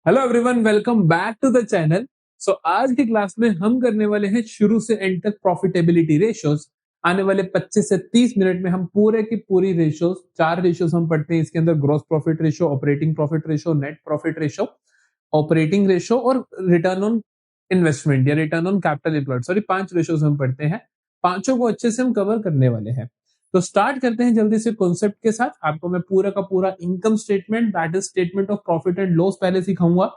Hello everyone, welcome back to the channel. So आज की class में हम करने वाले हैं शुरू से एंड तक प्रॉफिटेबिलिटी रेशियोज। आने वाले 25 से 30 मिनट में हम पूरे की पूरी रेशियोज, 4 रेशियोज हम पढ़ते हैं। इसके अंदर gross profit ratio, operating profit ratio, net profit ratio, operating ratio और रिटर्न ऑन इन्वेस्टमेंट या return on capital employed. Sorry, 5 ratios हम पढ़ते हैं। पांचों को अच्छे से हम कवर करने वाले हैं। तो स्टार्ट करते हैं जल्दी से कॉन्सेप्ट के साथ। आपको मैं पूरा का पूरा income statement, that is statement of profit and loss, पहले सिखाऊंगा।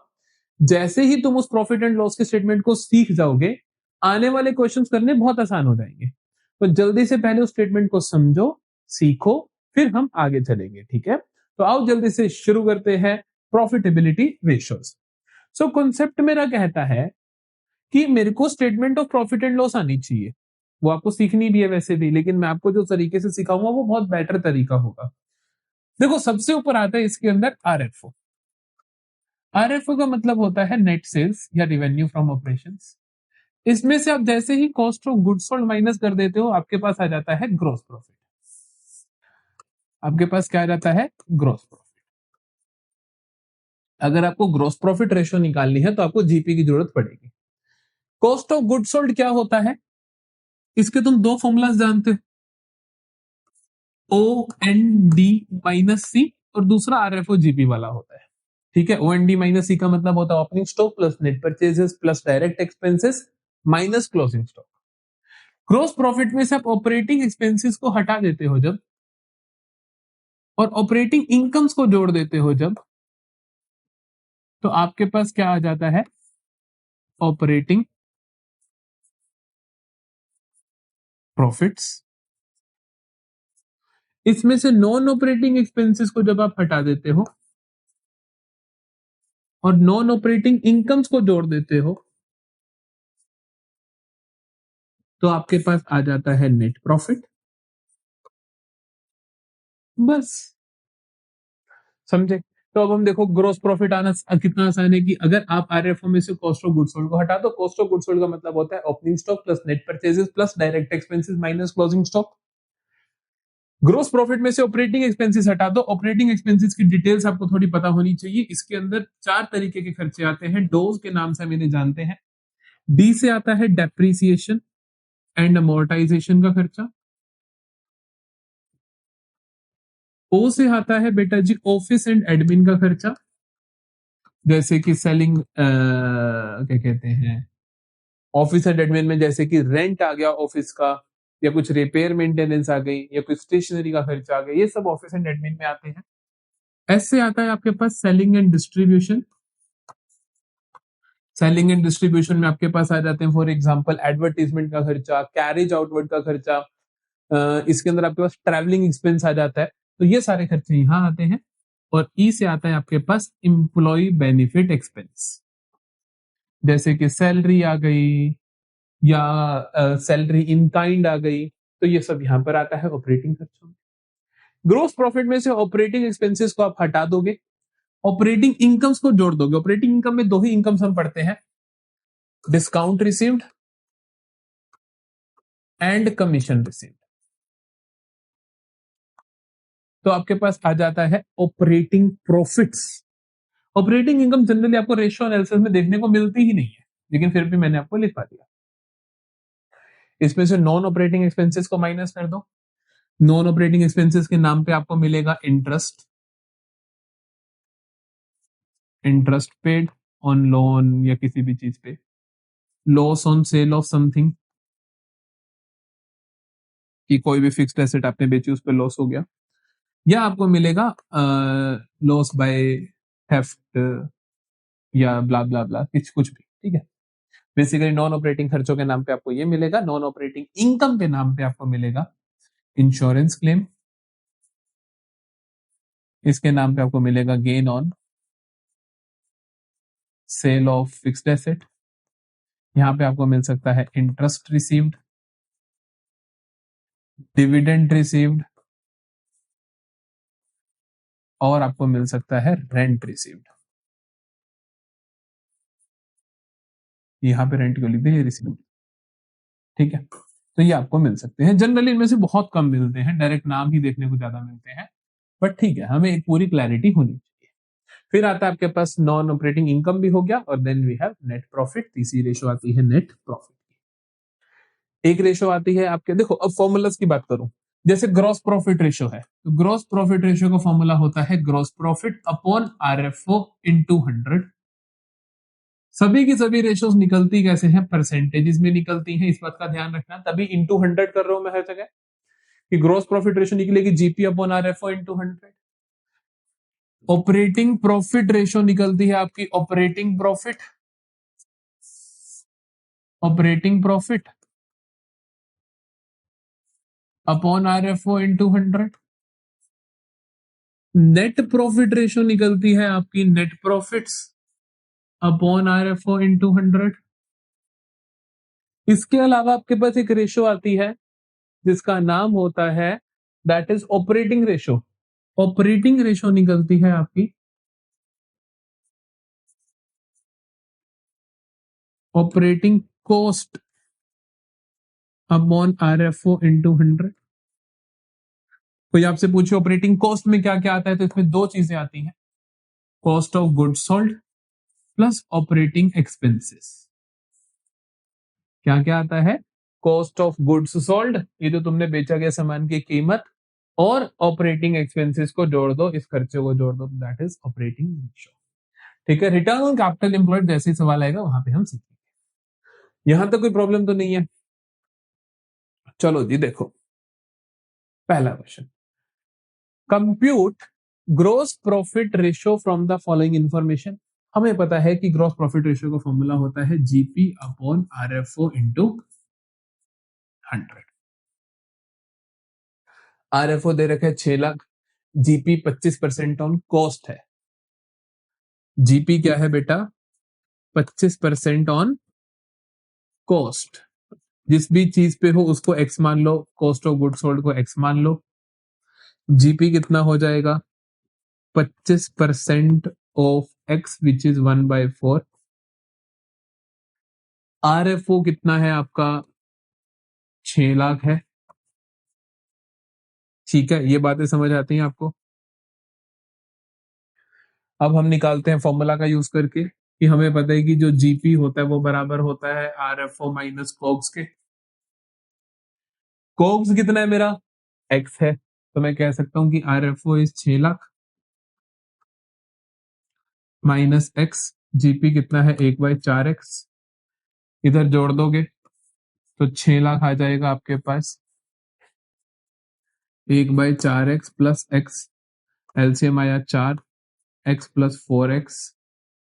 जैसे ही तुम उस प्रॉफिट एंड लॉस के स्टेटमेंट को सीख जाओगे, आने वाले क्वेश्चंस करने बहुत आसान हो जाएंगे। तो जल्दी से पहले उस स्टेटमेंट को समझो, सीखो, फिर हम आगे चलेंगे। ठीक है, तो आओ जल्दी से शुरू करते हैं प्रॉफिटेबिलिटी रेशियोज। सो कॉन्सेप्ट मेरा कहता है कि मेरे को statement of profit and loss आनी चाहिए। वो आपको सीखनी भी है वैसे भी, लेकिन मैं आपको जो तरीके से सिखाऊंगा वो बहुत बेटर तरीका होगा। देखो, सबसे ऊपर आता है इसके अंदर आरएफओ। आरएफओ का मतलब होता है नेट सेल्स या रिवेन्यू फ्रॉम ऑपरेशंस। इसमें से आप जैसे ही cost of goods sold minus कर देते हो, आपके पास आ जाता है ग्रॉस प्रॉफिट। आपके पास क्या आ जाता है? Gross profit. अगर आपको ग्रॉस प्रॉफिट रेशियो निकालनी है तो आपको जीपी की जरूरत पड़ेगी। कॉस्ट ऑफ गुड्स सोल्ड क्या होता है? इसके तुम दो फॉर्मूलाज जानते हो, ओ एन डी माइनस सी, और दूसरा आरएफओ जीपी वाला होता है। ठीक है, ओ एन डी माइनस सी का मतलब होता है opening stock plus net purchases plus direct expenses minus closing stock. Gross profit में से आप ऑपरेटिंग एक्सपेंसेस को हटा देते हो जब, और ऑपरेटिंग इनकम्स को जोड़ देते हो जब, तो आपके पास क्या आ जाता है? Operating profits. इसमें से नॉन ऑपरेटिंग एक्सपेंसेस को जब आप हटा देते हो और नॉन ऑपरेटिंग इनकम्स को जोड़ देते हो, तो आपके पास आ जाता है नेट प्रॉफिट। बस, समझे? तो अब हम देखो, ग्रोस प्रॉफिट आना कितना आसान है कि अगर आप आरएफओ में से कॉस्ट ऑफ गुड्स सोल्ड को हटा दो। कॉस्ट ऑफ गुड्स सोल्ड का मतलब होता है opening stock plus net purchases plus direct expenses minus closing stock. Gross profit में से ऑपरेटिंग एक्सपेंसेस हटा दो। ऑपरेटिंग एक्सपेंसेस की डिटेल्स आपको थोड़ी पता होनी चाहिए। इसके अंदर 4 तरीके के खर्चे आते हैं, डोज के नाम से हम इन्हें जानते हैं। डी से आता है डेप्रीसिएशन एंड अमोर्टाइजेशन का खर्चा। ओ से आता है बेटा जी ऑफिस एंड एडमिन का खर्चा, जैसे कि सेलिंग, क्या कहते हैं, ऑफिस एंड एडमिन में जैसे कि रेंट आ गया ऑफिस का, या कुछ रिपेयर मेंटेनेंस आ गई, या कुछ स्टेशनरी का खर्चा आ गया, ये सब ऑफिस एंड एडमिन में आते हैं। एस से आता है आपके पास selling and distribution. Selling and distribution में आपके पास आ जाते हैं फॉर एग्जांपल एडवर्टीजमेंट का खर्चा, कैरेज आउटवर्ड का खर्चा, इसके अंदर आपके पास ट्रैवलिंग एक्सपेंस आ जाता है। तो ये सारे खर्चे यहाँ आते हैं। और ई से आता है आपके पास इंप्लॉय बेनिफिट एक्सपेंस, जैसे कि सैलरी आ गई या सैलरी इन काइंड आ गई, तो ये सब यहाँ पर आता है ऑपरेटिंग खर्चों में। ग्रोस प्रॉफिट में से ऑपरेटिंग एक्सपेंसेस को आप हटा दोगे, ऑपरेटिंग इनकम्स को जोड़ दोगे। ऑपरेटिंग इनकम में दो ही इनकम्स हम पढ़ते हैं, discount received and commission received. तो आपके पास आ जाता है operating profits. Operating income generally आपको रेशियो एनालिसिस में देखने को मिलती ही नहीं है, लेकिन फिर भी मैंने आपको लिखवा दिया। इसमें से नॉन ऑपरेटिंग एक्सपेंसेस को माइनस कर दो। नॉन ऑपरेटिंग एक्सपेंसेस के नाम पे आपको मिलेगा interest, interest paid on loan या किसी भी चीज पे, loss on sale of something, कि कोई भी फिक्स्ड एसेट आपने बेची उस पर लॉस हो गया, या आपको मिलेगा लॉस बाय थेफ्ट या ब्ला ब्ला ब्ला, कुछ भी। ठीक है, बेसिकली नॉन ऑपरेटिंग खर्चों के नाम पे आपको ये मिलेगा। नॉन ऑपरेटिंग इनकम के नाम पे आपको मिलेगा इंश्योरेंस क्लेम, इसके नाम पे आपको मिलेगा gain on sale of fixed asset, यहां पे आपको मिल सकता है इंटरेस्ट रिसीव्ड, डिविडेंड रिसीव्ड, और आपको मिल सकता है रेंट रिसीव्ड। यहाँ पे रेंट को लिख दे, ये रिसीव्ड। ठीक है, तो ये आपको मिल सकते हैं। जनरली इनमें से बहुत कम मिलते हैं, डायरेक्ट नाम ही देखने को ज्यादा मिलते हैं, बट ठीक है, हमें एक पूरी क्लैरिटी होनी चाहिए। फिर आता है आपके पास नॉन ऑपरेटिंग इनकम भी हो गया, और then we have net profit. तीसरी रेशो आती है नेट प्रॉफिट। एक रेशो आती है आपके, देखो अब फॉर्मूलाज की बात करूं, जैसे ग्रॉस प्रॉफिट रेशो है, तो ग्रॉस प्रॉफिट रेशो का फॉर्मूला होता है gross profit upon RFO into 100। सभी की सभी रेशोज निकलती कैसे हैं, परसेंटेजेस में निकलती हैं, इस बात का ध्यान रखना, तभी इंटू 100 कर रहा हूं मैं हर जगह, कि ग्रॉस प्रॉफिट रेशो निकलेगी GP upon RFO into 100। Operating profit ratio निकलती है आपकी operating profit upon RFO into 100। Net profit ratio निकलती है आपकी net profits upon RFO into 100। इसके अलावा आपके पास एक रेशो आती है जिसका नाम होता है that is operating ratio. Operating ratio निकलती है आपकी operating cost upon RFO into 100। कोई आपसे पूछे ऑपरेटिंग कॉस्ट में क्या क्या आता है, तो इसमें दो चीजें आती हैं, cost of goods sold plus operating expenses. क्या क्या आता है, कॉस्ट ऑफ गुड्स सोल्ड, ये जो तुमने बेचा गया सामान की कीमत, और ऑपरेटिंग एक्सपेंसेस को जोड़ दो, इस खर्चे को जोड़ दो, दैट इज ऑपरेटिंग रेशियो। ठीक है, रिटर्न ऑन कैपिटल एम्प्लॉयड जैसे ही सवाल आएगा वहां पे हम सीखेंगे। यहां तक कोई प्रॉब्लम तो नहीं है? चलो जी देखो, पहला question, compute gross profit ratio from the following information. हमें पता है कि ग्रोस प्रॉफिट रेशियो का फॉर्मूला होता है GP upon RFO into 100। RFO दे रखे 6 लाख, जीपी 25% ऑन कॉस्ट है। जीपी क्या है बेटा, 25% ऑन कॉस्ट। जिस भी चीज पे हो उसको एक्स मान लो, कॉस्ट ऑफ गुड सोल्ड को एक्स मान लो। जीपी कितना हो जाएगा, 25% of x which is 1/4। RFO कितना है आपका, 6 लाख है। ठीक है, ये बातें समझ आती हैं आपको? अब हम निकालते हैं फॉर्मूला का यूज करके, कि हमें पता है कि जो जीपी होता है वो बराबर होता है आरएफओ माइनस कोग्स के। कोग्स कितना है मेरा, एक्स है, तो मैं कह सकता हूं कि RFO is 6 lakh minus x. GP कितना है, 1/4x। इधर जोड़ दोगे तो 6 लाख आ जाएगा आपके पास, 1/4x प्लस एक्स, एलसीएम आया 4, एक्स प्लस 4x,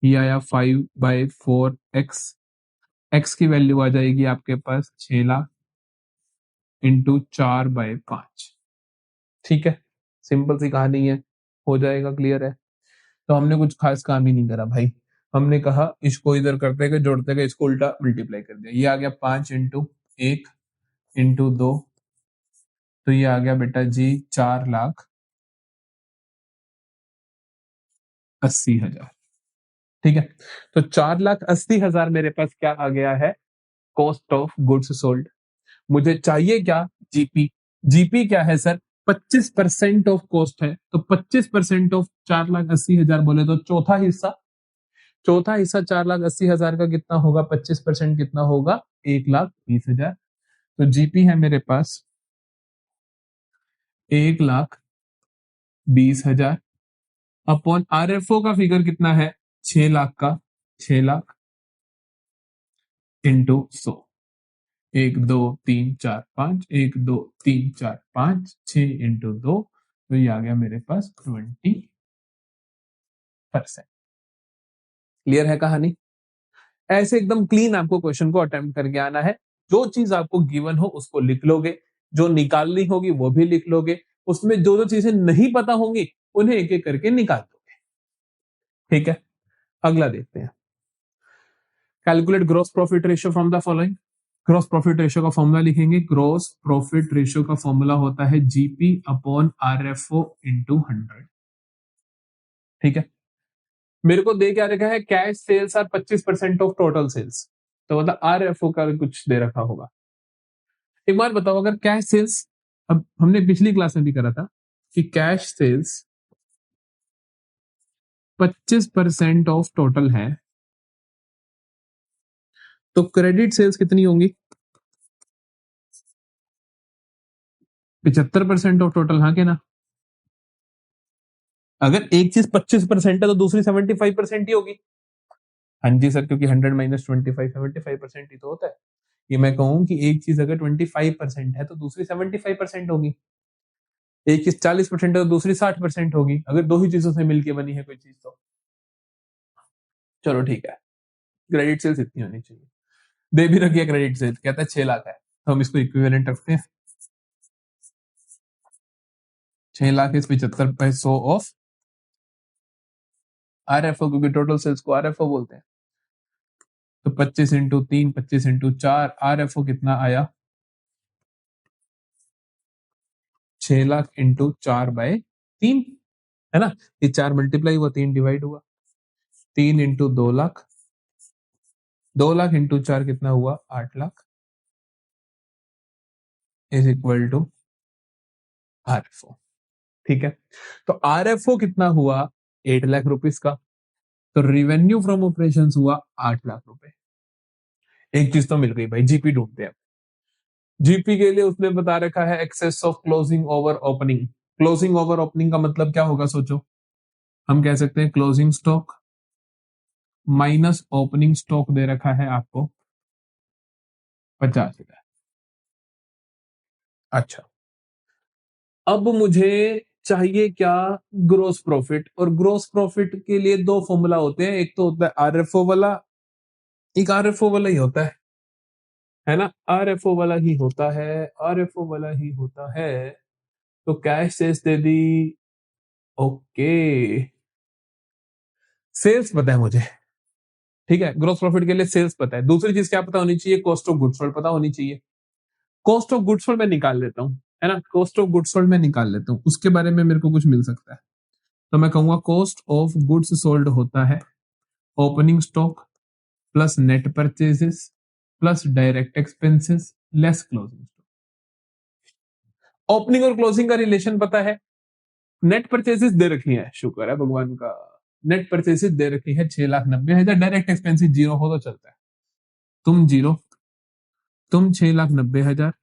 ये आया 5/4x। एक्स की वैल्यू आ जाएगी आपके पास 6 लाख इंटू 4/5। ठीक है, सिंपल सी कहानी है, हो जाएगा, क्लियर है। तो हमने कुछ खास काम ही नहीं करा भाई, हमने कहा इसको इधर करते गए, जोड़ते गए, इसको उल्टा मल्टीप्लाई कर दिया, ये आ गया 5 इंटू 1 इंटू 2, तो ये आ गया बेटा जी 4,80,000। ठीक है, तो 4,80,000 मेरे पास क्या आ गया है, कॉस्ट ऑफ गुड्स सोल्ड। मुझे चाहिए क्या, जीपी। जीपी क्या है सर, 25% ऑफ कॉस्ट है, तो 25% ऑफ 4,80,000 बोले तो चौथा हिस्सा, चौथा हिस्सा 4,80,000 का कितना होगा, 25% कितना होगा, 1,20,000। तो जीपी है मेरे पास 1,20,000 अपॉन आरएफओ का फिगर कितना है, 6 लाख का, 6 लाख इंटू 100। 1 2 3 4 5, 1 2 3 4 5, 6 इंटू 2, तो ये आ गया मेरे पास 20%। क्लियर है कहानी? ऐसे एकदम क्लीन आपको क्वेश्चन को अटेम्प्ट करके आना है। जो चीज आपको गिवन हो उसको लिख लोगे, जो निकालनी होगी वो भी लिख लोगे, उसमें जो जो चीजें नहीं पता होंगी उन्हें एक एक करके निकाल दोगे। ठीक है, अगला देखते हैं, calculate gross profit ratio from the following. Gross profit ratio का फॉर्मूला लिखेंगे, ग्रॉस प्रॉफिट रेशियो का फॉर्मूला होता है जीपी अपॉन आरएफओ इंटू 100। ठीक है, मेरे को दे क्या रखा है, cash sales are 25% of total sales, तो मतलब आरएफओ का कुछ दे रखा होगा। एक बार बताओ, अगर कैश सेल्स, अब हमने पिछली क्लास में भी करा था कि कैश सेल्स 25% ऑफ टोटल है, तो क्रेडिट सेल्स कितनी होंगी? 75% ऑफ टोटल, हाँ के ना? अगर एक चीज 25% है तो दूसरी 75% ही होगी। हाँ जी सर, क्योंकि 100 माइनस 25 75% ही तो होता है। ये मैं कहूँ कि एक चीज अगर 25% है तो दूसरी 75% होगी। एक चीज 40% है तो दूसरी 60% होगी, अगर दो ही चीजों से मिलके बनी है कोई चीज तो। चलो ठीक है, क्रेडिट सेल्स इतनी होनी चाहिए। दे भी रखी है क्रेडिट सेल्स, कहता है 6 लाख है, तो हम इसको इक्विवेलेंट रखते हैं। 6 लाख इस 75 पैसों ऑफ आरएफओ, क्योंकि टोटल सेल्स को आरएफओ बोलते हैं। तो 25 × 3 25 × 4 आरएफओ कितना आया? 6 लाख इंटू 4/3, है ना? ये 4 मल्टीप्लाई हुआ, 3 डिवाइड हुआ, 3 इंटू 2 लाख, 2 लाख इंटू 4 कितना हुआ? 8 lakh is equal to RFO. ठीक है, तो आरएफओ कितना हुआ? 8 लाख रुपीज का। तो रिवेन्यू फ्रॉम ऑपरेशंस हुआ 8 लाख रुपए। एक चीज तो मिल गई भाई, जीपी ढूंढते हैं। जीपी के लिए उसने बता रखा है excess of closing over opening. Closing over opening का मतलब क्या होगा सोचो? हम कह सकते हैं closing stock minus opening stock दे रखा है आपको 50,000। अच्छा, अब मुझे चाहिए क्या? Gross profit. और ग्रोस प्रॉफिट के लिए दो फॉर्मूला होते हैं, एक तो होता है आरएफओ वाला, एक आरएफओ वाला ही होता है ना? आरएफओ वाला ही होता है, आरएफओ वाला ही होता है। तो कैश सेल्स दे दी, ओके। सेल्स पता है मुझे, ठीक है, ग्रोस प्रॉफिट के लिए सेल्स पता है। दूसरी चीज क्या पता होनी चाहिए? कॉस्ट ऑफ गुड्स सोल्ड पता होनी चाहिए। कॉस्ट ऑफ गुड्स सोल्ड मैं निकाल लेता हूँ, है ना? कॉस्ट ऑफ गुड्स सोल्ड मैं निकाल लेता हूँ, उसके बारे में मेरे को कुछ मिल सकता है। तो मैं कहूंगा कॉस्ट ऑफ गुड्स सोल्ड होता है opening stock plus net purchases plus direct expenses less closing stock. Opening और क्लोजिंग का रिलेशन पता है। नेट परचेजेस दे रखी है, शुक्र है भगवान का। नेट परचेजेस दे रखी है 6,90,000। डायरेक्ट एक्सपेंसिस जीरो हो तो चलता है। तुम जीरो, तुम 6,90,000,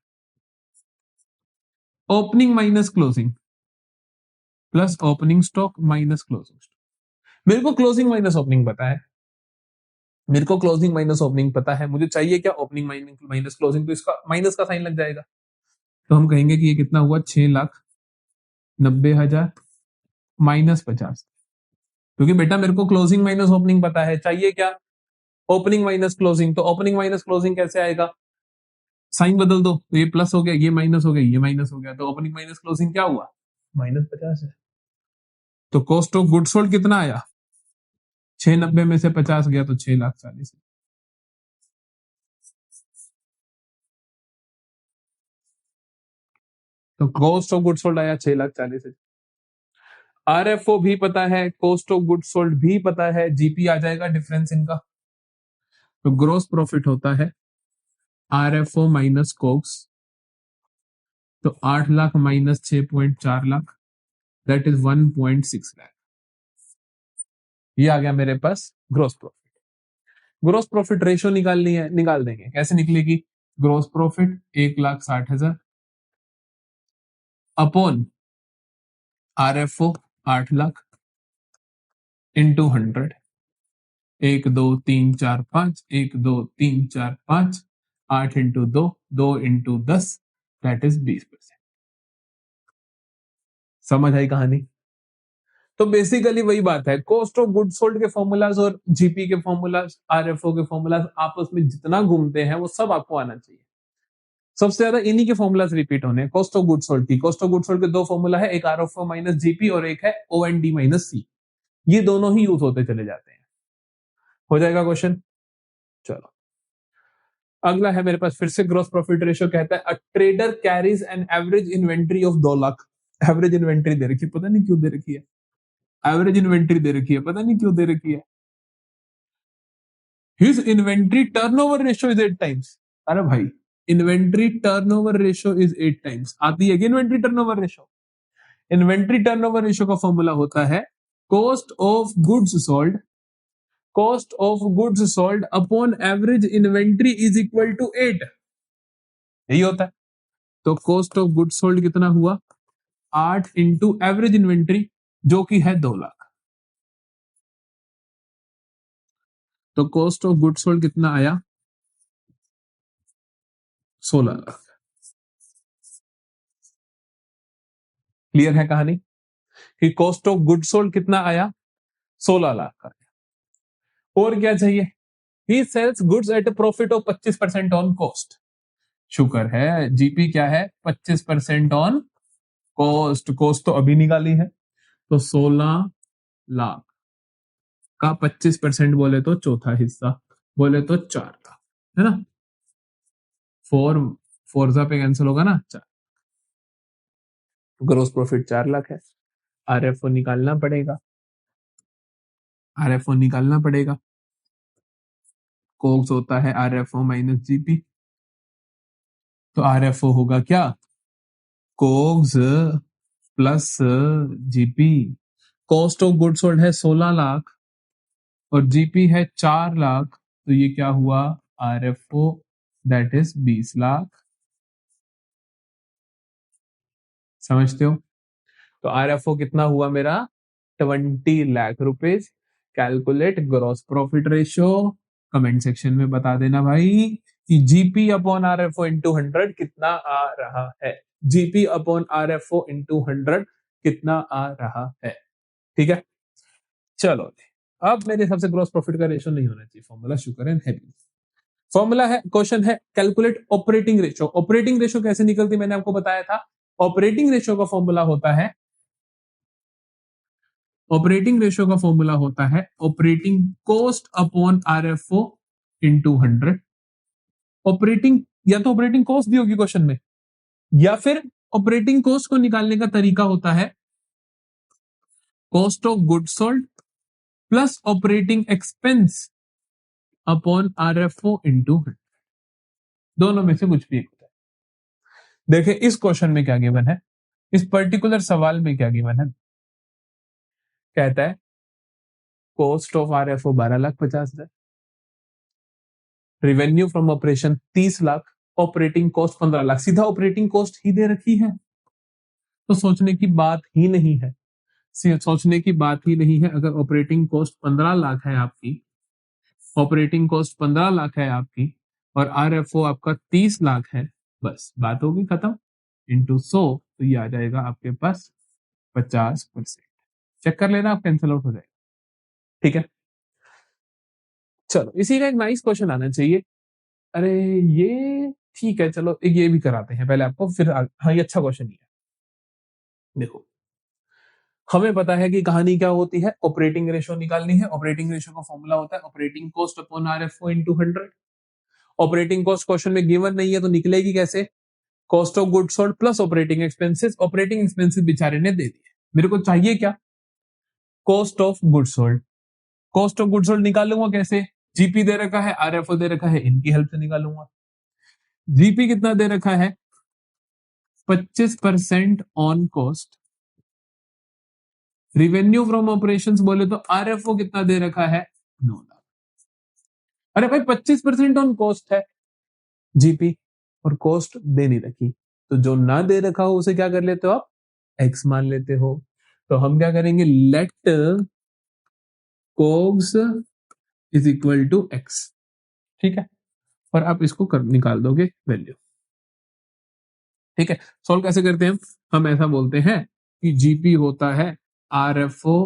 opening minus closing plus opening stock minus closing stock. मेरे को क्लोजिंग माइनस ओपनिंग पता है, मेरे को क्लोजिंग माइनस ओपनिंग पता है। मुझे चाहिए क्या? ओपनिंग माइनस क्लोजिंग, तो इसका माइनस का साइन लग जाएगा। तो हम कहेंगे कि ये कितना हुआ? 6,90,000 माइनस 50। क्योंकि बेटा मेरे को क्लोजिंग माइनस ओपनिंग पता है, चाहिए क्या? Opening minus closing. तो ओपनिंग माइनस क्लोजिंग कैसे आएगा? साइन बदल दो, तो ये प्लस हो गया, ये माइनस हो गया, ये माइनस हो गया, तो ओपनिंग माइनस क्लोजिंग क्या हुआ? -50 है। तो कॉस्ट ऑफ गुड सोल्ड कितना आया? 690 में से 50 गया तो 6,40,000। तो कॉस्ट ऑफ गुड सोल्ड आया 6,40,000। आरएफओ भी पता है, कॉस्ट ऑफ गुड सोल्ड भी पता है, जीपी आ जाएगा डिफरेंस इनका। तो ग्रोस प्रॉफिट होता है आरएफओ माइनस कोक्स। तो 8 lakh minus 6.4 lakh, that is 1.6 lakh. ये आ गया मेरे पास gross profit. Gross profit ratio निकालनी है, निकाल देंगे। कैसे निकलेगी? Gross profit 1,60,000 upon RFO 8 lakh into 100। 1 2 3 4 5, 1 2 3 4 5, 8 × 2, 2 × 10, that is 20%। समझ आई कहानी? तो बेसिकली वही बात है, कॉस्ट ऑफ गुड सोल्ड के फॉर्मूलाज और जीपी के फॉर्मूलाज, आरएफओ के फॉर्मूलाज आपस में जितना घूमते हैं वो सब आपको आना चाहिए। सबसे ज्यादा इन्हीं के फॉर्मूलाज रिपीट होने हैं। कॉस्ट ऑफ गुड सोल्ड की, कॉस्ट ऑफ गुड सोल्ड के दो फॉर्मूला है, एक आरएफओ माइनस जीपी और एक है ओ एन डी माइनस सी। ये दोनों ही यूज होते चले जाते हैं। हो जाएगा क्वेश्चन? चलो अगला है मेरे पास, फिर से ग्रॉस प्रॉफिट रेशियो कहता है a trader carries an average inventory of 2 lakh. Average inventory दे रखी है, पता नहीं क्यों दे रखी है। एवरेज इन्वेंट्री दे रखी है, पता नहीं क्यों दे रखी है। His inventory turnover ratio is 8 times. अरे भाई, inventory turnover ratio is 8 times आती है कि inventory turnover ratio? Inventory turnover ratio का फॉर्मूला होता है cost of goods sold, cost of goods sold upon average inventory is equal to 8, यही होता है। तो कॉस्ट ऑफ गुड्स सोल्ड कितना हुआ, 8 इंटू एवरेज इन्वेंट्री जो कि है 2 लाख। तो कॉस्ट ऑफ गुड्स सोल्ड कितना आया, 16 लाख। क्लियर है कहानी कि कॉस्ट ऑफ गुड्स सोल्ड कितना आया, 16 लाख का। और क्या चाहिए, he sells goods at a profit of 25% on cost. शुक्र है जीपी क्या है, 25% ऑन कॉस्ट। कॉस्ट तो अभी निकाली है, तो 16 लाख का 25% बोले तो चौथा हिस्सा, बोले तो 4 था, है ना। 4 फोर्जा पे कैंसिल होगा ना, 4। ग्रोस प्रॉफिट 4 लाख है, आरएफओ निकालना पड़ेगा, आरएफओ निकालना पड़ेगा। कोक्स होता है आरएफओ माइनस जीपी, तो आरएफओ होगा क्या, Cokes plus GP. Cost of goods sold है 16 लाख और जीपी है 4 लाख, तो ये क्या हुआ, आरएफओ दैट इज 20 लाख। समझते हो, तो आरएफओ कितना हुआ मेरा, 20 lakh rupees. Calculate gross profit ratio, comment section में बता देना भाई कि जीपी अपॉन आरएफओ इंटू 100 कितना आ रहा है, जीपी अपॉन आरएफओ इंटू 100 कितना आ रहा है। ठीक है, चलो अब मेरे हिसाब से ग्रॉस प्रॉफिट का रेशियो नहीं होना चाहिए, formula sugar and heavy. Formula है, क्वेश्चन है calculate operating ratio. Operating ratio कैसे निकलती मैंने आपको बताया था। ऑपरेटिंग रेशियो का फॉर्मूला होता है, ऑपरेटिंग रेशियो का फॉर्मूला होता है operating cost upon RFO into 100। Operating, या तो ऑपरेटिंग कॉस्ट दी होगी क्वेश्चन में, या फिर ऑपरेटिंग कॉस्ट को निकालने का तरीका होता है cost of goods sold plus operating expense upon RFO into 100। दोनों में से कुछ भी एक होता है। देखिए इस क्वेश्चन में क्या गिवन है, इस पर्टिकुलर सवाल में क्या गिवन है, कहता है cost of RFO 12,50,000, revenue from operation 30 lakh, operating cost 15 lakh. सीधा ऑपरेटिंग कॉस्ट ही दे रखी है, तो सोचने की बात ही नहीं है, सोचने की बात ही नहीं है। अगर ऑपरेटिंग कॉस्ट 15 लाख है आपकी, ऑपरेटिंग कॉस्ट 15 लाख है आपकी और आरएफओ आपका 30 लाख है, बस बात होगी खत्म। इंटू 100, तो ये आ जाएगा आपके पास 50%। चेक कर लेना, आप कैंसिल आउट हो जाएगा। ठीक है, चलो इसी का एक नाइस क्वेश्चन आना चाहिए। अरे ये ठीक है, चलो ये भी कराते हैं पहले आपको, फिर हाँ ये अच्छा क्वेश्चन ही है। देखो हमें पता है कि कहानी क्या होती है, ऑपरेटिंग रेशियो निकालनी है। ऑपरेटिंग रेशियो का फॉर्मूला होता है operating cost upon RFO into 100। Operating cost question में गिवन नहीं है तो निकलेगी कैसे, cost of goods sold plus operating expenses. Operating expenses बेचारे ने दे दिए, मेरे को चाहिए क्या, cost of goods sold. Cost of goods sold निकालूंगा कैसे, जीपी दे रखा है, आरएफओ दे रखा है, इनकी हेल्प से निकालूंगा। जीपी कितना दे रखा है, 25% on cost. Revenue from operations बोले तो आरएफओ कितना दे रखा है, 9 लाख। अरे भाई 25% ऑन कॉस्ट है जीपी, और कॉस्ट दे नहीं रखी, तो जो ना दे रखा हो उसे क्या कर लेते हो आप, एक्स मान लेते हो। तो हम क्या करेंगे, let COGS is equal to X. ठीक है, और आप इसको निकाल दोगे वैल्यू। ठीक है, सॉल्व कैसे करते हैं हम ऐसा बोलते हैं कि जीपी होता है आरएफओ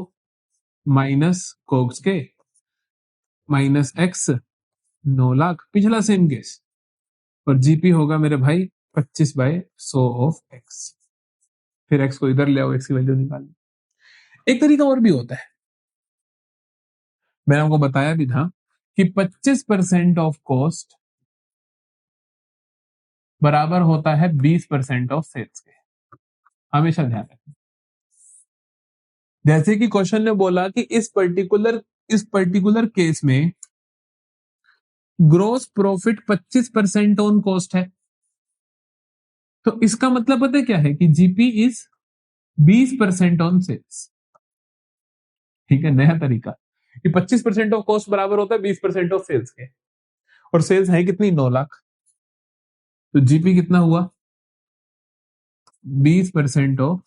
माइनस कोग्स के माइनस एक्स, 9 लाख पिछला सेम केस, और जीपी होगा मेरे भाई 25/100 ऑफ एक्स। फिर एक्स को इधर ले आओ, एक्स की वैल्यू निकाल। एक तरीका और भी होता है, मैंने आपको बताया भी था कि 25% ऑफ कॉस्ट बराबर होता है 20% ऑफ सेल्स के। हमेशा ध्यान रखें, जैसे कि क्वेश्चन ने बोला कि इस पर्टिकुलर केस में ग्रोस प्रॉफिट 25% ऑन कॉस्ट है, तो इसका मतलब पता है क्या है कि जीपी इज 20% ऑन सेल्स। ठीक है, नया तरीका कि 25% ऑफ कॉस्ट बराबर होता है 20% ऑफ सेल्स के, और सेल्स है कितनी 9 लाख, तो जीपी कितना हुआ 20% ऑफ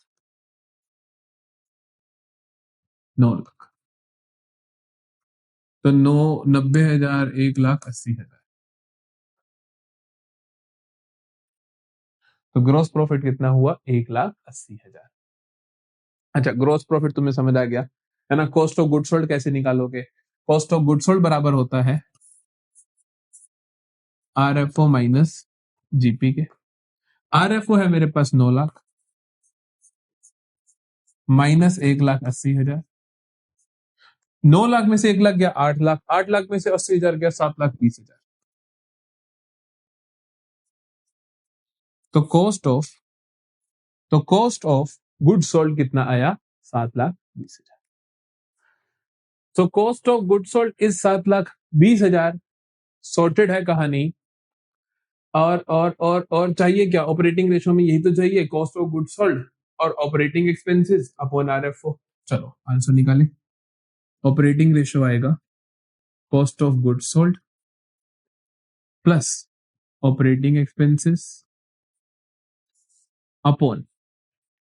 9 लाख, तो 90,000 1,80,000, तो ग्रॉस प्रॉफिट कितना हुआ 1,80,000। अच्छा, ग्रॉस प्रॉफिट तुम्हें समझ आ गया है ना। कॉस्ट ऑफ गुड सोल्ड कैसे निकालोगे, कॉस्ट ऑफ गुड सोल्ड बराबर होता है आरएफओ माइनस जीपी के। आरएफओ है मेरे पास 9 लाख माइनस 1,80,000, 9 लाख में से 1 लाख गया 8 लाख, 8 लाख में से 80,000 गया 7,20,000, तो कॉस्ट ऑफ गुड सोल्ड कितना आया 7,20,000। तो cost of good sold is 7,20,000, sorted है कहानी। और चाहिए क्या ऑपरेटिंग रेशो में, यही तो चाहिए, कॉस्ट ऑफ गुड सोल्ड और ऑपरेटिंग एक्सपेंसेस अपॉन आरएफओ। चलो आंसर निकालें, ऑपरेटिंग रेशो आएगा cost of good sold plus operating expenses upon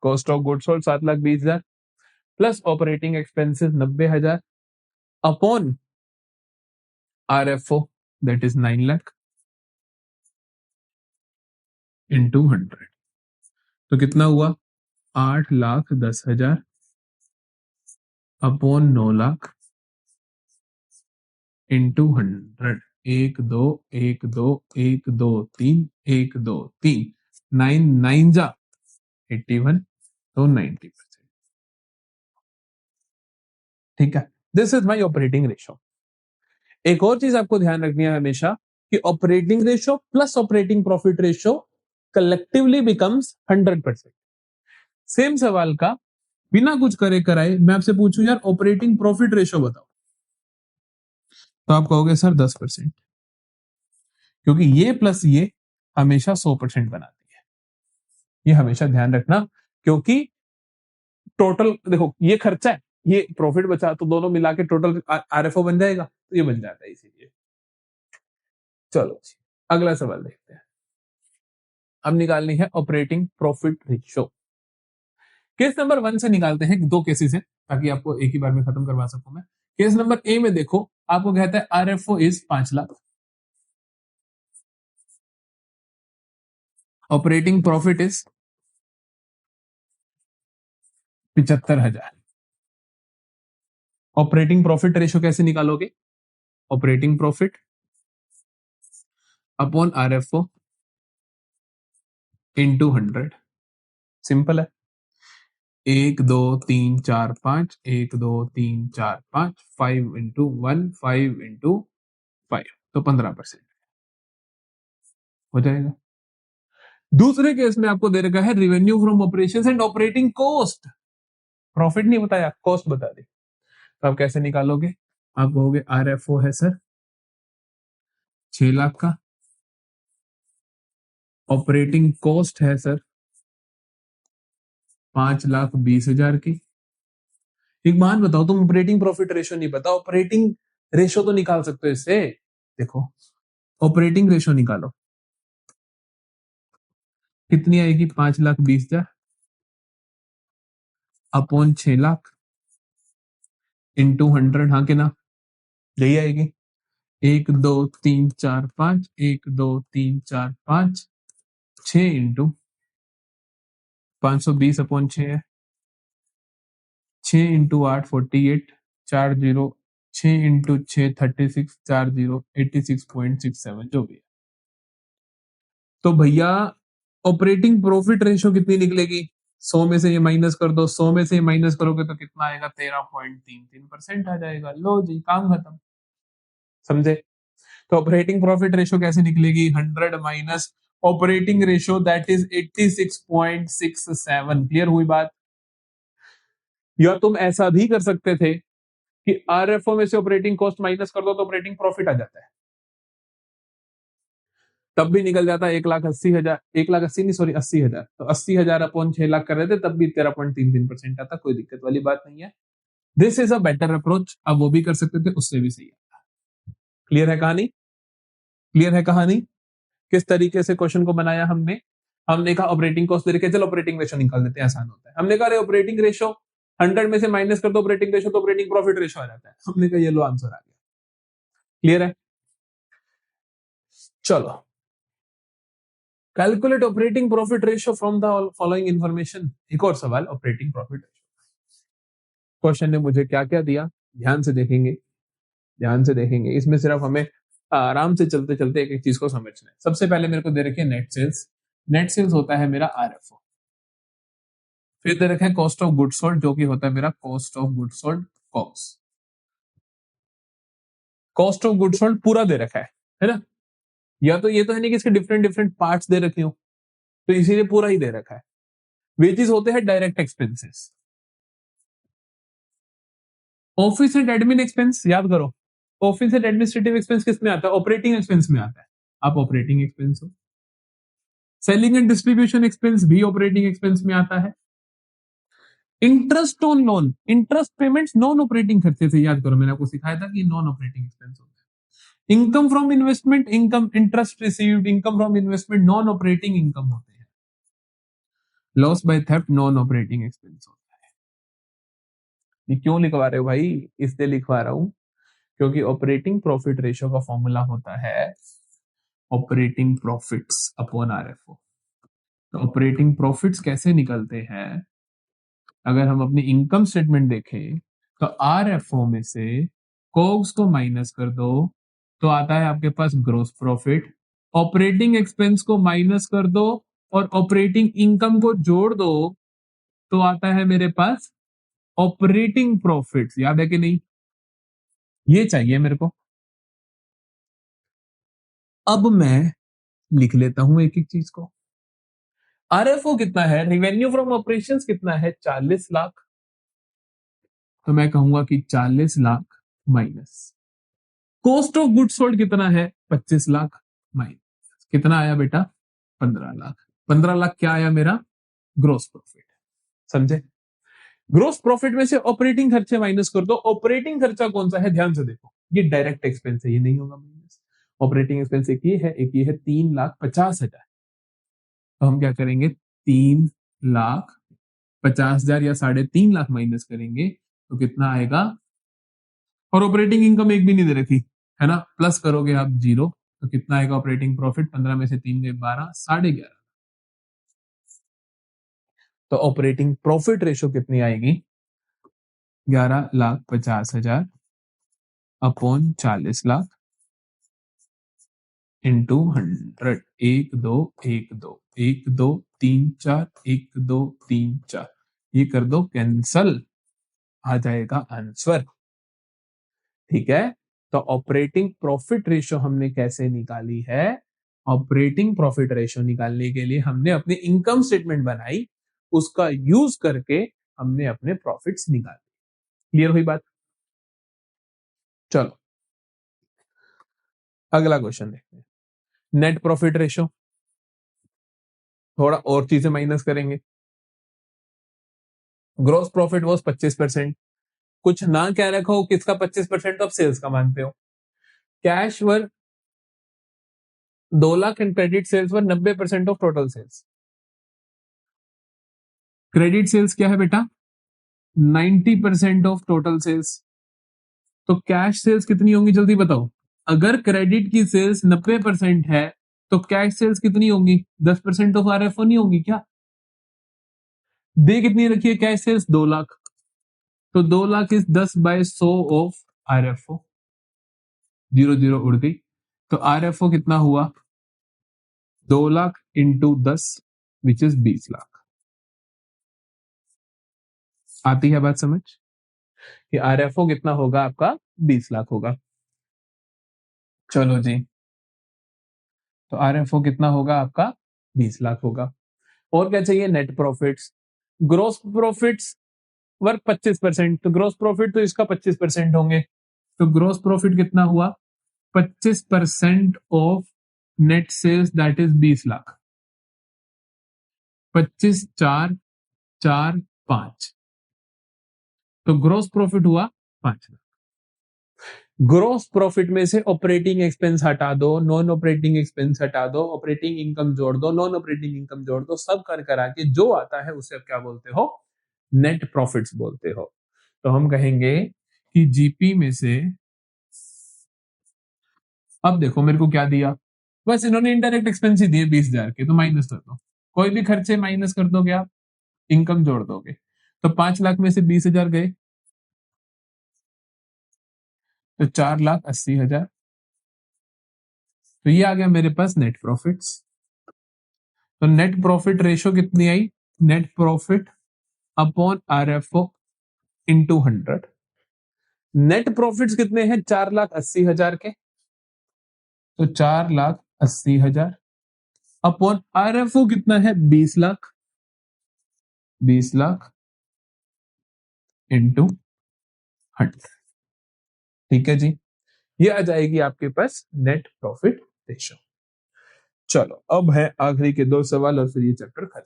cost of good sold 7,20,000 plus operating expenses 90,000 upon RFO that is 9 lakh into 100, तो कितना हुआ 8,10,000 upon 9 lakh into 100, 1 2 1 2 1 2 3 1 2 3 9 9 जा 81, तो 90%। ठीक है, this is my operating ratio. एक और चीज आपको ध्यान रखनी है हमेशा कि operating ratio plus operating profit ratio collectively becomes 100%। Same सवाल का बिना कुछ करे कराए मैं आपसे पूछूं यार ऑपरेटिंग प्रॉफिट रेशो बताओ, तो आप कहोगे सर 10%, क्योंकि ये प्लस ये हमेशा 100% बनाती है, ये हमेशा ध्यान रखना। क्योंकि टोटल देखो ये खर्चा है, ये प्रॉफिट बचा, तो दोनों मिला के टोटल आरएफओ बन जाएगा, तो ये बन जाता है इसीलिए। चलो जी, अगला सवाल देखते हैं। अब निकालनी है operating profit ratio. Case number 1 से निकालते हैं, दो केसेस हैं ताकि आपको एक ही बार में खत्म करवा सकूं मैं। केस नंबर ए में देखो, आपको कहता है RFO is 5 lakh, operating profit is 75,000। Operating profit ratio कैसे निकालोगे, operating profit upon RFO into 100, simple है। 1 2 3 4 5, 1 2 3 4 5, 5 × 1 5 × 5, तो 15% हो जाएगा। दूसरे केस में आपको दे रखा है revenue from operations and operating cost, profit नहीं बताया, कॉस्ट बता दे, तो आप कैसे निकालोगे, आप कहोगे आरएफओ है सर 6 लाख का, ऑपरेटिंग कॉस्ट है सर 5,20,000 की। एक बात बताओ, तुम ऑपरेटिंग प्रॉफिट रेशो नहीं पता, ऑपरेटिंग रेशो तो निकाल सकते हो इससे। देखो ऑपरेटिंग रेशो निकालो, कितनी आएगी 5,20,000 अपॉन 6 लाख इंटू 100, हाँ के ना, यही आएगी। 1 2 3 4 5, 1 2 3 4 5, 6 × 520 अपॉन 6 है, 6 × 8 48, 40, 6 × 6 36, 40 86.67 जो भी है। तो भैया ऑपरेटिंग प्रॉफिट रेशो कितनी निकलेगी, 100 में से ये माइनस कर दो, 100 में से ये माइनस करोगे तो कितना आएगा 13.33% आ जाएगा। लो जी, काम खत्म, समझे। तो ऑपरेटिंग प्रॉफिट रेशो कैसे निकलेगी, 100 minus operating ratio that is 86.67। Clear हुई बात। या तुम ऐसा भी कर सकते थे कि आरएफओ में से ऑपरेटिंग कॉस्ट माइनस कर दो तो ऑपरेटिंग प्रॉफिट आ जाता है, तब भी निकल जाता है 1,80,000, 1,80,000 नहीं सॉरी 80,000, तो 80,000 अपॉन 6 लाख कर रहे थे तब भी 13.33% आता, कोई दिक्कत वाली बात नहीं है। This is a better approach, अब वो भी कर सकते थे, उससे भी सही है। क्लियर है कहानी? क्लियर है कहानी? किस तरीके से क्वेश्चन को बनाया हमने? हमने कहा ऑपरेटिंग कॉस्ट दे रखे, चलो ऑपरेटिंग रेशो निकाल देते हैं, आसान होता है। हमने कहा ऑपरेटिंग रेशो 100 में से माइनस कर दो ऑपरेटिंग रेशो, तो ऑपरेटिंग प्रॉफिट रेशो आ जाता है। हमने कहा ये लो आंसर आ गया। क्लियर है? चलो, calculate operating profit ratio from the following information. एक और सवाल, ऑपरेटिंग प्रॉफिट रेशो। क्वेश्चन ने मुझे क्या क्या दिया, ध्यान से देखेंगे, ध्यान से देखेंगे। इसमें सिर्फ हमें आराम से चलते चलते एक एक चीज को समझना है। सबसे पहले मेरे को दे रखे नेट सेल्स। नेट सेल्स होता है मेरा आरएफओ। फिर दे रखा है कॉस्ट ऑफ गुड्स सोल्ड, जो कि होता है मेरा cost of goods sold, cost. Cost of goods sold पूरा दे रखा है ना? या तो ये तो है नहीं कि इसके डिफरेंट डिफरेंट पार्ट्स दे रखे हो, तो इसीलिए पूरा ही दे रखा है। वेजेस होते हैं direct expenses. Office and admin expense याद करो, ऑफिस एंड एडमिनिस्ट्रेटिव एक्सपेंस किस में आता है? ऑपरेटिंग एक्सपेंस में आता है। आप ऑपरेटिंग एक्सपेंस हो। सेलिंग एंड डिस्ट्रीब्यूशन एक्सपेंस भी ऑपरेटिंग एक्सपेंस में आता है। Interest on loan, interest payments non operating खर्चे से, याद करो मैंने आपको सिखाया था कि नॉन ऑपरेटिंग एक्सपेंस होता है। Income from investment, income interest received, income from investment non operating income होते हैं। Loss by theft non operating expense होता है। ये क्यों लिखवा रहे हो भाई? इसलिए लिखवा रहा हूं क्योंकि ऑपरेटिंग प्रॉफिट रेशियो का फॉर्मूला होता है ऑपरेटिंग प्रॉफिट्स अपॉन आरएफओ। तो ऑपरेटिंग प्रॉफिट्स कैसे निकलते हैं? अगर हम अपनी इनकम स्टेटमेंट देखें तो आरएफओ में से कोग्स को माइनस कर दो तो आता है आपके पास ग्रोस प्रॉफिट। ऑपरेटिंग एक्सपेंस को माइनस कर दो और ऑपरेटिंग इनकम को जोड़ दो तो आता है मेरे पास ऑपरेटिंग प्रॉफिट्स। याद है कि नहीं? ये चाहिए मेरे को। अब मैं लिख लेता हूं एक एक चीज को। आरएफओ कितना है? रिवेन्यू फ्रॉम ऑपरेशंस कितना है? 40 लाख। तो मैं कहूंगा कि 40 lakh minus cost of goods sold कितना है? 25 लाख माइनस कितना आया बेटा? 15 लाख। 15 लाख क्या आया मेरा? Gross profit. समझे? ग्रोस प्रॉफिट में से ऑपरेटिंग खर्चे माइनस कर दो। ऑपरेटिंग खर्चा कौन सा है? ध्यान से देखो, ये डायरेक्ट एक्सपेंस है, ये नहीं होगा माइनस। ऑपरेटिंग एक्सपेंस एक ये है, एक ये है 3,50,000। तो हम क्या करेंगे? 3,50,000 या 3.5 लाख माइनस करेंगे तो कितना आएगा? और ऑपरेटिंग इनकम एक भी नहीं दे रखी है ना, प्लस करोगे आप 0 तो कितना आएगा ऑपरेटिंग प्रॉफिट? 15 में से 3 गए 12, 11.5। तो ऑपरेटिंग प्रॉफिट रेशो कितनी आएगी? 11,50,000 अपॉन 40 लाख इंटू 100। 1, 2, 1, 2, 1, 2, 3, 4, 1, 2, 3, 4। ये कर दो कैंसल, आ जाएगा आंसर। ठीक है? तो ऑपरेटिंग प्रॉफिट रेशो हमने कैसे निकाली है? ऑपरेटिंग प्रॉफिट रेशो निकालने के लिए हमने अपनी इनकम स्टेटमेंट बनाई, उसका यूज करके हमने अपने प्रॉफिट्स निकाले। क्लियर हुई बात? चलो अगला क्वेश्चन देखते हैं। नेट प्रॉफिट रेशो, थोड़ा और चीजें माइनस करेंगे। Gross profit was 25%। कुछ ना क्या रखा हो, किसका 25%? तो आप सेल्स का मानते हो। Cash were 2 lakh and credit sales were 90% of total sales. Credit sales क्या है बेटा? 90% ऑफ टोटल सेल्स। तो कैश सेल्स कितनी होंगी जल्दी बताओ? अगर क्रेडिट की सेल्स 90% है तो कैश सेल्स कितनी होंगी? 10% ऑफ आरएफओ नहीं होंगी क्या? दे कितनी रखी है कैश सेल्स? 2 लाख। तो 2 लाख इज 10/100 ऑफ आरएफओ। 0 0 उड़ गई। तो आरएफओ कितना हुआ? 2 lakh into 10 which is 20 lakh. आती है बात समझ कि आरएफओ कितना होगा आपका? 20 लाख होगा। चलो जी, तो आरएफओ कितना होगा आपका? 20 लाख होगा। और क्या चाहिए? Net profits. ग्रोस प्रॉफिट्स वर 25%, तो ग्रोस प्रॉफिट तो इसका 25% होंगे। तो ग्रोस प्रॉफिट कितना हुआ? 25% of net sales that is 20 lakh. 25, 4, 4, 5। तो ग्रोस प्रॉफिट हुआ 5 लाख। ग्रोस प्रॉफिट में से ऑपरेटिंग एक्सपेंस हटा दो, नॉन ऑपरेटिंग एक्सपेंस हटा दो, ऑपरेटिंग इनकम जोड़ दो, नॉन ऑपरेटिंग इनकम जोड़ दो, सब कर करा के जो आता है उसे आप क्या बोलते हो? नेट प्रॉफिट्स बोलते हो। तो हम कहेंगे कि जीपी में से, अब देखो मेरे को क्या दिया, बस इन्होंने इनडायरेक्ट एक्सपेंस ही दिए 20,000 के, तो माइनस कर दो, कोई भी खर्चे माइनस कर दोगे आप, इनकम जोड़ दोगे, तो 5 लाख में से 20,000 गए, तो 4,80,000। तो ये आ गया मेरे पास नेट प्रॉफिट्स। तो नेट प्रॉफिट रेशो कितनी आई? Net profit upon RFO into 100। Net profits कितने हैं? 4,80,000 के, तो 4,80,000 अपॉन आरएफओ कितना है? 20 लाख। 20 लाख इंटू 100। ठीक है जी, ये आ जाएगी आपके पास नेट प्रॉफिट रेशो। चलो अब है आखिरी के 2 सवाल और फिर ये चैप्टर खत्म।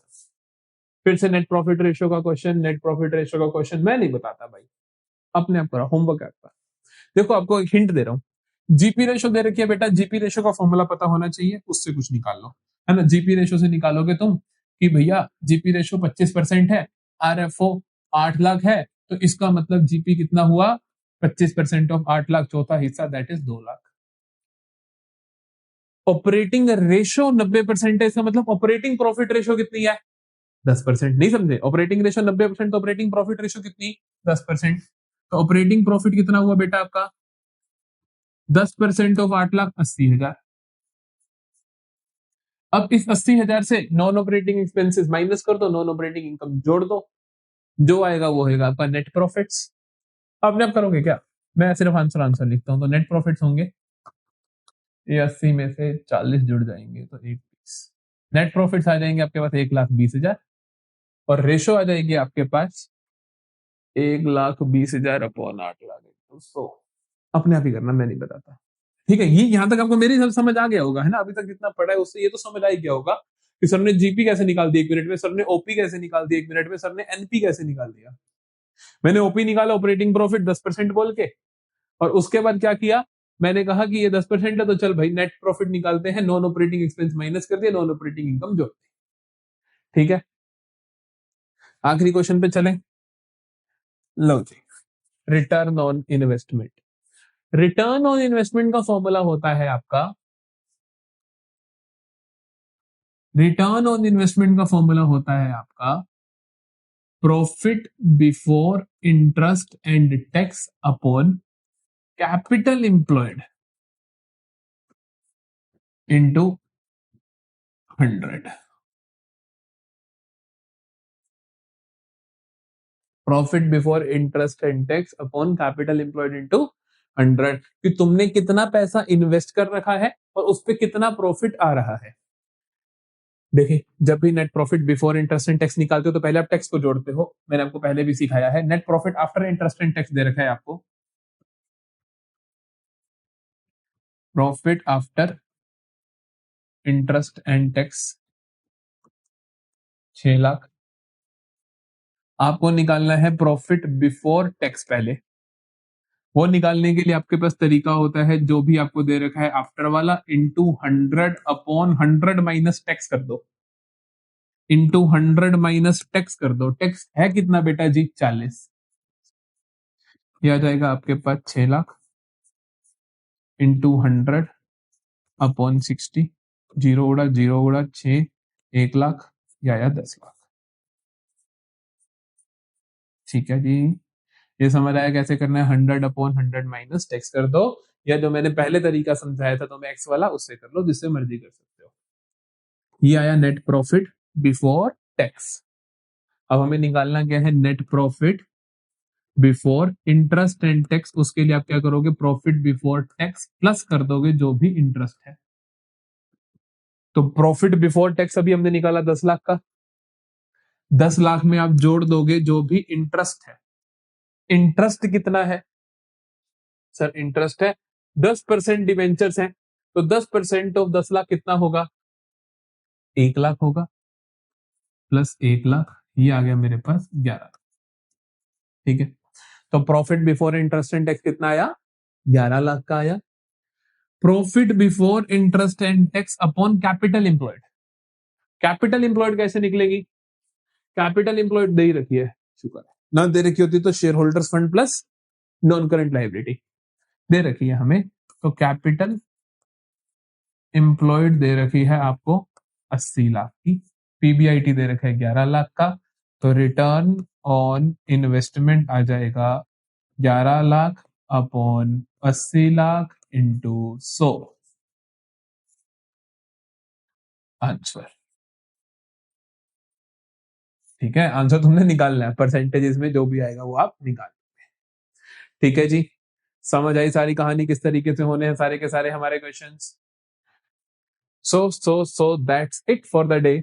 फिर से नेट प्रॉफिट रेशो का क्वेश्चन, नेट प्रॉफिट रेशो का क्वेश्चन मैं नहीं बताता भाई, अपने आप करो, होमवर्क आपका। देखो आपको एक हिंट दे रहा हूँ, जीपी रेशो दे रखी है बेटा, जीपी रेशो का फॉर्मूला पता होना चाहिए, उससे कुछ निकाल लो, है ना। जीपी रेशो से निकालोगे तुम कि भैया जीपी रेशो 25% है, आरएफओ 8 लाख है, तो इसका मतलब जीपी कितना हुआ? 25% ऑफ 8 लाख, चौथा हिस्सा that is 2 lakh. Operating ratio 90% है, इसका मतलब ऑपरेटिंग प्रॉफिट रेशो कितनी है? 10%। नहीं समझे? ऑपरेटिंग रेशो 90%, तो ऑपरेटिंग प्रॉफिट रेशो कितनी? 10%। तो ऑपरेटिंग प्रॉफिट कितना हुआ बेटा आपका? 10% ऑफ 8,80,000। अब इस 80,000 से नॉन ऑपरेटिंग एक्सपेंसेस माइनस कर दो, नॉन ऑपरेटिंग इनकम जोड़ दो, जो आएगा वो होगा आपका नेट प्रॉफिट्स। आपने आप करोगे क्या? मैं सिर्फ आंसर आंसर लिखता हूं, तो नेट प्रॉफिट्स होंगे, ये 80 में से 40 जुड़ जाएंगे तो 120। नेट प्रॉफिट्स आ जाएंगे आपके पास 1,20,000, और रेशो आ जाएगी आपके पास 1,20,000 अपॉन 8 लाख। तो अपने आप ही करना, मैं नहीं बताता। ठीक है, ये यहां तक आपको मेरी समझ आ गया होगा, है ना। अभी तक जितना पढ़ा है उससे ये तो समझ आ ही गया होगा कि सर ने जीपी कैसे निकाल दी 1 मिनट में, सर ने ओपी कैसे निकाल दी 1 मिनट में, सर ने एनपी कैसे निकाल दिया। मैंने ओपी निकाला, ऑपरेटिंग प्रॉफिट 10% बोल के, और उसके बाद क्या किया, मैंने कहा कि ये 10% है, तो चल भाई नेट प्रॉफिट निकालते हैं, नॉन ऑपरेटिंग एक्सपेंस माइनस कर दिया, नॉन ऑपरेटिंग इनकम जोड़ते। ठीक है, आखिरी क्वेश्चन पे चलें। लो जी, return on investment. Return on investment का फॉर्मूला होता है आपका, रिटर्न ऑन इन्वेस्टमेंट का फॉर्मूला होता है आपका profit before interest and tax upon capital employed into 100। Profit before interest and tax upon capital employed into 100, कि तुमने कितना पैसा इन्वेस्ट कर रखा है और उस पर कितना प्रॉफिट आ रहा है। देखिए, जब भी net profit before interest and tax निकालते हो तो पहले आप टैक्स को जोड़ते हो, मैंने आपको पहले भी सिखाया है। Net profit after interest and tax दे रखा है आपको, profit after interest and tax 6 lakh. आपको निकालना है प्रॉफिट बिफोर टैक्स पहले। वो निकालने के लिए आपके पास तरीका होता है, जो भी आपको दे रखा है आफ्टर वाला, इंटू 100 अपॉन 100 माइनस टैक्स कर दो, इंटू 100 माइनस टैक्स कर दो। टैक्स है कितना बेटा जी? 40। ये आ जाएगा आपके पास 6 लाख इंटू 100 अपॉन 60, जीरो उड़ा 6, 1 लाख, या 10 लाख। ठीक है जी, ये समझ आया कैसे करना है? 100 अपॉन 100 माइनस टैक्स कर दो, या जो मैंने पहले तरीका समझाया था तो मैं एक्स वाला, उससे कर लो, जिससे मर्जी कर सकते हो। ये आया नेट प्रॉफिट बिफोर टैक्स। अब हमें निकालना क्या है? Net profit before interest and tax. उसके लिए आप क्या करोगे? प्रॉफिट बिफोर टैक्स प्लस कर दोगे जो भी इंटरेस्ट है। तो प्रॉफिट बिफोर टैक्स अभी हमने निकाला 10 लाख का, 10 लाख में आप जोड़ दोगे जो भी इंटरेस्ट है। इंटरेस्ट कितना है सर? इंटरेस्ट है 10% डिवेंचर्स हैं, तो 10% ऑफ 10 लाख कितना होगा? 1 लाख होगा, प्लस 1 लाख, ये आ गया मेरे पास 11। ठीक है, तो profit before interest and tax कितना आया? 11 लाख का आया। Profit before interest and tax upon capital employed, capital employed कैसे निकलेगी? कैपिटल एम्प्लॉयड दे ही रखी है, शुक्र है, ना दे रखी होती तो shareholders fund plus non current liability दे रखी है हमें, तो कैपिटल एम्प्लॉयड दे रखी है आपको 80 लाख की, पीबीआईटी दे रखा है 11 लाख का, तो रिटर्न ऑन इन्वेस्टमेंट आ जाएगा 11 lakh upon 80 lakh into 100 answer. ठीक है, आंसर तुमने निकालना है, परसेंटेजेस में जो भी आएगा वो आप निकाल। ठीक है जी, समझ आई सारी कहानी किस तरीके से होने हैं सारे के सारे हमारे questions. So that's it for the day,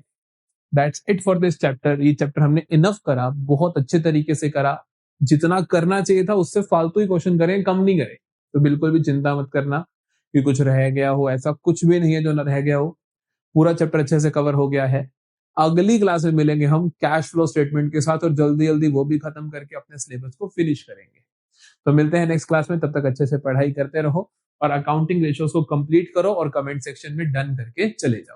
that's it for this chapter. ये चैप्टर हमने इनफ करा, बहुत अच्छे तरीके से करा, जितना करना चाहिए था उससे फालतू ही क्वेश्चन करें, कम नहीं करें। तो बिल्कुल भी चिंता मत करना कि कुछ रह गया हो, ऐसा कुछ भी नहीं है जो न रह गया हो, पूरा चैप्टर अच्छे से कवर हो गया है। अगली क्लास में मिलेंगे हम कैश फ्लो स्टेटमेंट के साथ और जल्दी जल्दी वो भी खत्म करके अपने सिलेबस को फिनिश करेंगे। तो मिलते हैं नेक्स्ट क्लास में, तब तक अच्छे से पढ़ाई करते रहो और अकाउंटिंग रेशियोज को कंप्लीट करो और कमेंट सेक्शन में डन करके चले जाओ।